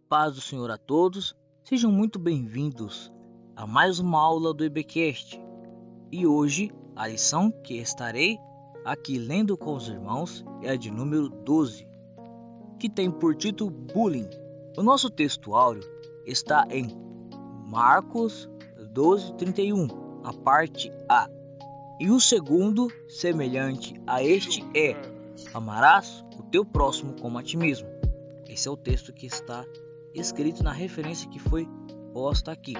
paz do Senhor a todos, sejam muito bem-vindos a mais uma aula do EBcast. E hoje, a lição que estarei aqui lendo com os irmãos é a de número 12, que tem por título Bullying. O nosso texto áureo está em Marcos 12:31, a parte A. E o segundo, semelhante a este, é: amarás o teu próximo como a ti mesmo. Esse é o texto que está escrito na referência que foi posta aqui.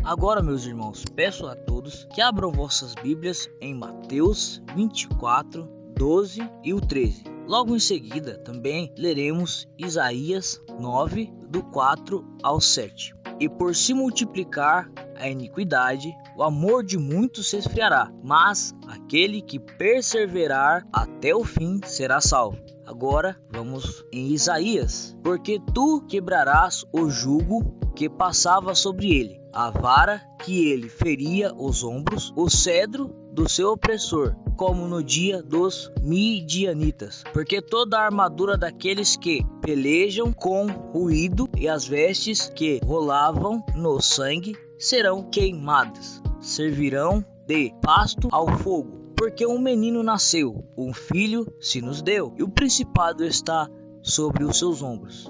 Agora, meus irmãos, peço a todos que abram vossas Bíblias em Mateus 24, 12 e o 13. Logo em seguida, também leremos Isaías 9, do 4 ao 7. E por se multiplicar a iniquidade, o amor de muitos se esfriará, mas aquele que perseverar até o fim será salvo. Agora vamos em Isaías. Porque tu quebrarás o jugo que passava sobre ele, a vara que ele feria os ombros, o cedro do seu opressor, como no dia dos midianitas. Porque toda a armadura daqueles que pelejam com ruído e as vestes que rolavam no sangue serão queimadas, servirão de pasto ao fogo. Porque um menino nasceu, um filho se nos deu, e o principado está sobre os seus ombros.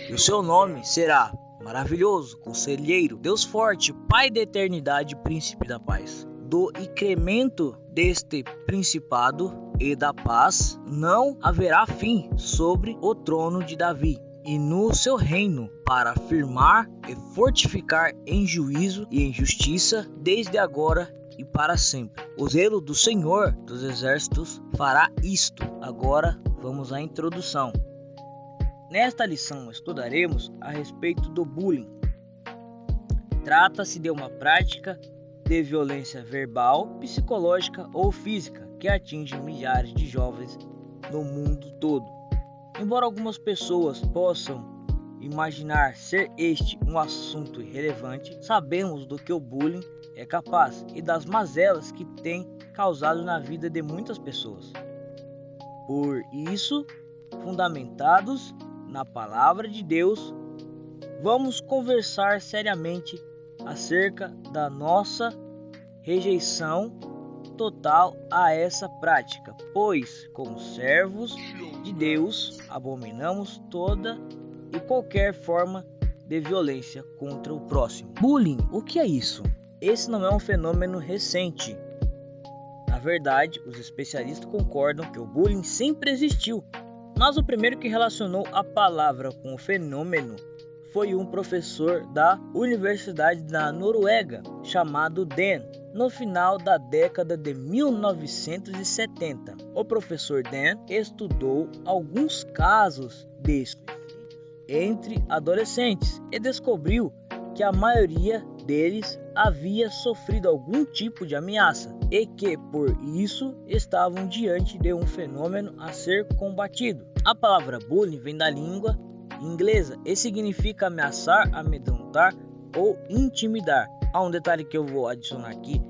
E o seu nome será Maravilhoso, Conselheiro, Deus Forte, Pai da Eternidade, Príncipe da Paz. Do incremento deste principado e da paz não haverá fim sobre o trono de Davi e no seu reino, para firmar e fortificar em juízo e em justiça, desde agora e para sempre. O zelo do Senhor dos Exércitos fará isto. Agora vamos à introdução. Nesta lição estudaremos a respeito do bullying. Trata-se de uma prática de violência verbal, psicológica ou física que atinge milhares de jovens no mundo todo. Embora algumas pessoas possam imaginar ser este um assunto irrelevante, sabemos do que o bullying é capaz e das mazelas que tem causado na vida de muitas pessoas. Por isso, fundamentados na palavra de Deus, vamos conversar seriamente acerca da nossa rejeição total a essa prática, pois, como servos de Deus, abominamos toda e qualquer forma de violência contra o próximo. Bullying, o que é isso? Esse não é um fenômeno recente. Na verdade, os especialistas concordam que o bullying sempre existiu, mas o primeiro que relacionou a palavra com o fenômeno foi um professor da Universidade da Noruega, chamado Dan, no final da década de 1970. O professor Dan estudou alguns casos de suicídios entre adolescentes e descobriu que a maioria deles havia sofrido algum tipo de ameaça e que, por isso, estavam diante de um fenômeno a ser combatido. A palavra bullying vem da língua inglesa e significa ameaçar, amedrontar ou intimidar. Há um detalhe que eu vou adicionar aqui,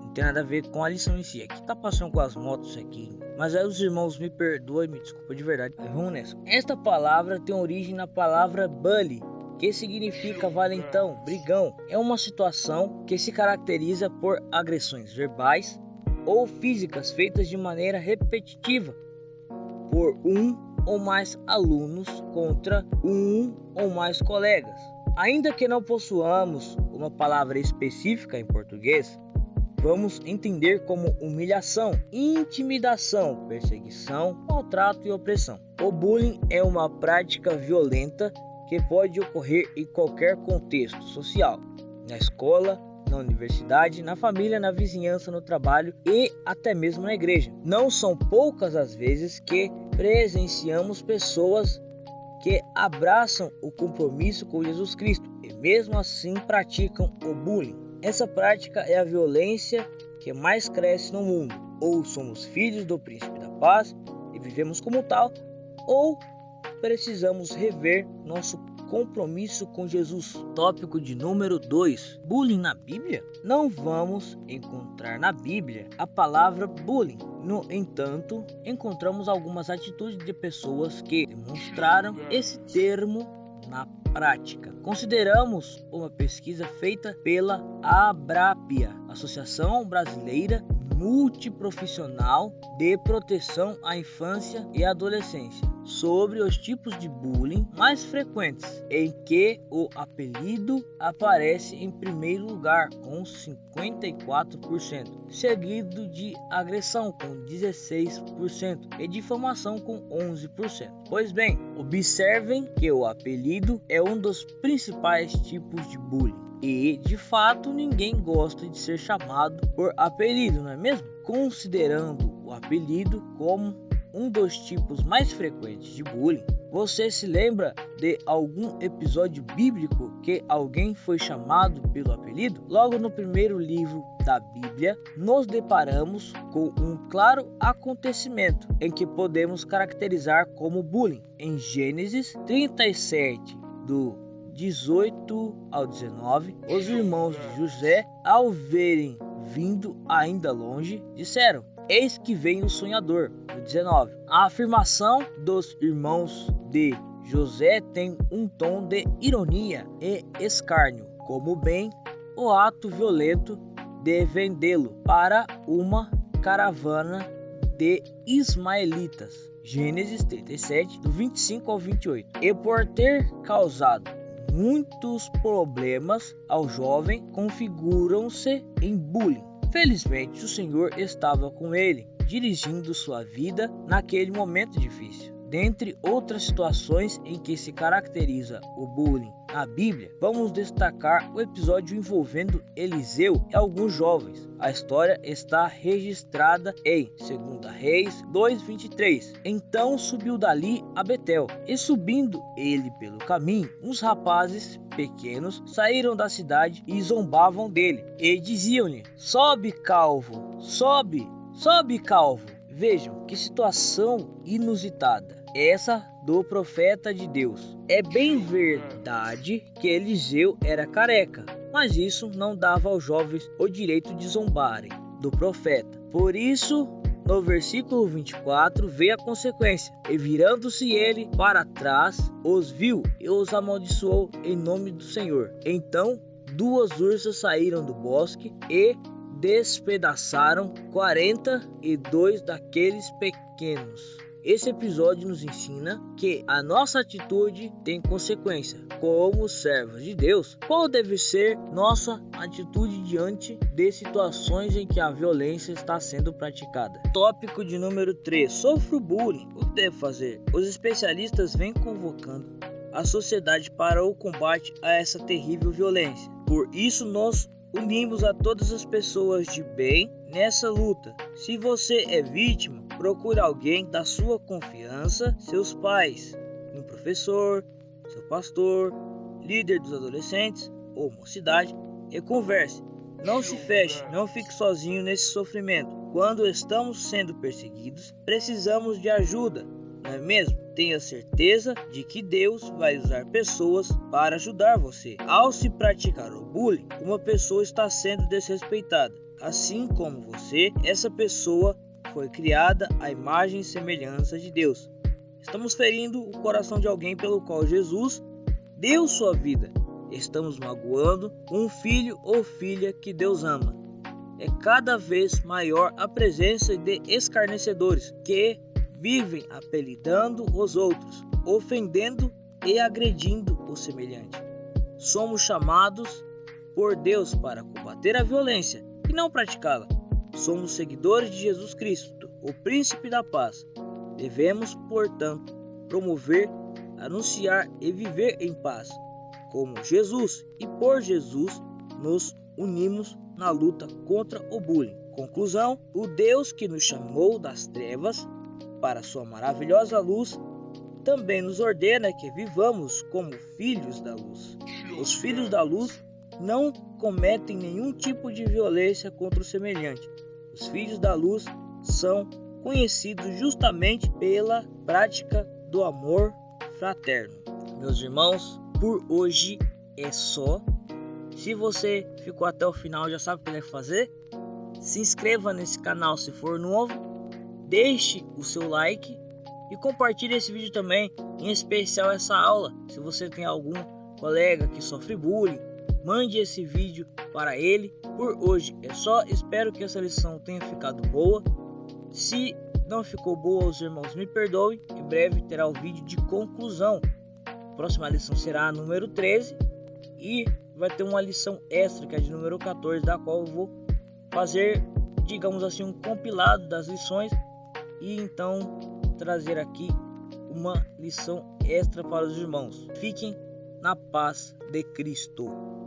não tem nada a ver com a lição em si. Aqui tá passando com as motos aqui, mas aí os irmãos me perdoem, me desculpa de verdade. Vamos nessa. Esta palavra tem origem na palavra bully, que significa valentão, brigão. É uma situação que se caracteriza por agressões verbais ou físicas feitas de maneira repetitiva por um ou mais alunos contra um ou mais colegas. Ainda que não possuamos uma palavra específica em português, vamos entender como humilhação, intimidação, perseguição, maltrato e opressão. O bullying é uma prática violenta que pode ocorrer em qualquer contexto social, na escola, na universidade, na família, na vizinhança, no trabalho e até mesmo na igreja. Não são poucas as vezes que presenciamos pessoas que abraçam o compromisso com Jesus Cristo e mesmo assim praticam o bullying. Essa prática é a violência que mais cresce no mundo. Ou somos filhos do Príncipe da Paz e vivemos como tal, ou precisamos rever nosso compromisso com Jesus. Tópico de número 2. Bullying na Bíblia? Não vamos encontrar na Bíblia a palavra bullying. No entanto, encontramos algumas atitudes de pessoas que demonstraram esse termo na prática. Consideramos uma pesquisa feita pela Abrapia, Associação Brasileira Multiprofissional de Proteção à Infância e Adolescência, sobre os tipos de bullying mais frequentes, em que o apelido aparece em primeiro lugar com 54%, seguido de agressão com 16% e difamação com 11%. Pois bem, observem que o apelido é um dos principais tipos de bullying. E, de fato, ninguém gosta de ser chamado por apelido, não é mesmo? Considerando o apelido como um dos tipos mais frequentes de bullying, você se lembra de algum episódio bíblico que alguém foi chamado pelo apelido? Logo no primeiro livro da Bíblia, nos deparamos com um claro acontecimento em que podemos caracterizar como bullying. Em Gênesis 37, do 18 ao 19, os irmãos de José, ao verem vindo ainda longe, disseram: "Eis que vem o sonhador." No 19, a afirmação dos irmãos de José tem um tom de ironia e escárnio, como bem o ato violento de vendê-lo para uma caravana de ismaelitas. Gênesis 37, do 25 ao 28. E por ter causado muitos problemas ao jovem, configuram-se em bullying. Felizmente, o Senhor estava com ele, dirigindo sua vida naquele momento difícil. Dentre outras situações em que se caracteriza o bullying na Bíblia, vamos destacar o episódio envolvendo Eliseu e alguns jovens. A história está registrada em 2 Reis 2:23. Então subiu dali a Betel, e subindo ele pelo caminho, uns rapazes pequenos saíram da cidade e zombavam dele, e diziam-lhe: "Sobe, calvo, sobe, sobe, calvo." Vejam que situação inusitada essa do profeta de Deus. É bem verdade que Eliseu era careca, mas isso não dava aos jovens o direito de zombarem do profeta. Por isso, no versículo 24 veio a consequência: "E virando-se ele para trás, os viu e os amaldiçoou em nome do Senhor." Então 2 ursas saíram do bosque e despedaçaram 42 daqueles pequenos. Esse episódio nos ensina que a nossa atitude tem consequência. Como servos de Deus, qual deve ser nossa atitude diante de situações em que a violência está sendo praticada? Tópico de número 3. Sofro bullying. O que devo fazer? Os especialistas vêm convocando a sociedade para o combate a essa terrível violência. Por isso, nós unimos a todas as pessoas de bem nessa luta. Se você é vítima, procure alguém da sua confiança, seus pais, um professor, seu pastor, líder dos adolescentes ou mocidade, e converse. Não se feche, não fique sozinho nesse sofrimento. Quando estamos sendo perseguidos, precisamos de ajuda, não é mesmo? Tenha certeza de que Deus vai usar pessoas para ajudar você. Ao se praticar o bullying, uma pessoa está sendo desrespeitada. Assim como você, essa pessoa foi criada à imagem e semelhança de Deus. Estamos ferindo o coração de alguém pelo qual Jesus deu sua vida. Estamos magoando um filho ou filha que Deus ama. É cada vez maior a presença de escarnecedores que vivem apelidando os outros, ofendendo e agredindo o semelhante. Somos chamados por Deus para combater a violência e não praticá-la. Somos seguidores de Jesus Cristo, o Príncipe da Paz. Devemos, portanto, promover, anunciar e viver em paz, como Jesus, e por Jesus nos unimos na luta contra o bullying. Conclusão: o Deus que nos chamou das trevas para sua maravilhosa luz também nos ordena que vivamos como filhos da luz. Os filhos da luz não cometem nenhum tipo de violência contra o semelhante. Os filhos da luz são conhecidos justamente pela prática do amor fraterno. Meus irmãos, por hoje é só. Se você ficou até o final, já sabe o que deve fazer. Se inscreva nesse canal se for novo. Deixe o seu like E compartilhe esse vídeo também, em especial essa aula. Se você tem algum colega que sofre bullying, mande esse vídeo para ele. Por hoje é só, espero que essa lição tenha ficado boa. Se não ficou boa, os irmãos me perdoem. Em breve terá o vídeo de conclusão. A próxima lição será a número 13 e vai ter uma lição extra, que é de número 14, da qual eu vou fazer, digamos assim, um compilado das lições e então trazer aqui uma lição extra para os irmãos. Fiquem na paz de Cristo.